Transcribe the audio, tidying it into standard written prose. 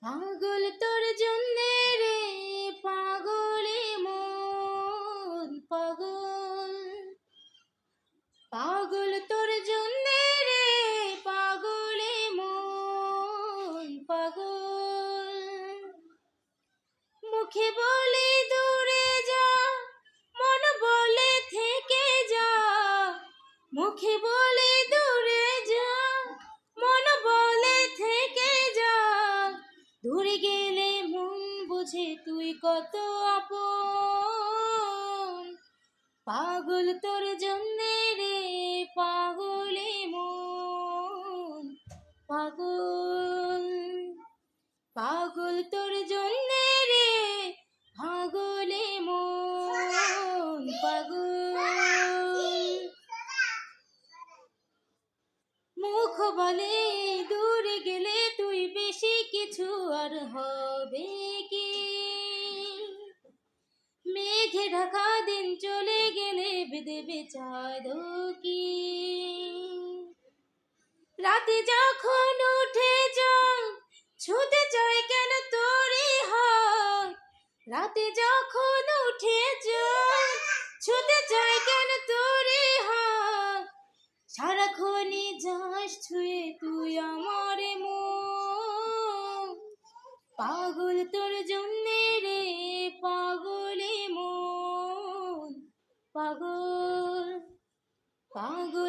পাগল তোর জন্যে রে পাগলে মন পাগল, পাগল তোর জন্যে রে পাগলে মন পাগল। মুখে বলে দূরে যা, মন বলে থেকে যা, মুখে বলে দূরে যা, মন বলে থেকে যা। দূরে গেলে মন বুঝে তুই কত আপন, পাগল তোর জন্যে রে পাগলে মন পাগল, পাগল তোর জন্যে রে পাগলে মন পাগল। মুখ বলে দূরে গেলে তুই বেশি কিছু আর হবে কি, মেঘে ঢাকা দিন চলে গেলে বেঁধে চাঁদ কি। রাতে যখন উঠে যাও ছুতে চাই কেন তোরে হাত, রাতে যখন উঠে যাও ছুতে চাই কেন তোরে হাত। সারাক্ষণই যাস ছুঁয়ে তুই আমার মন, পাগল তোর জন্যে রে পাগলে মন পাগল, পাগল।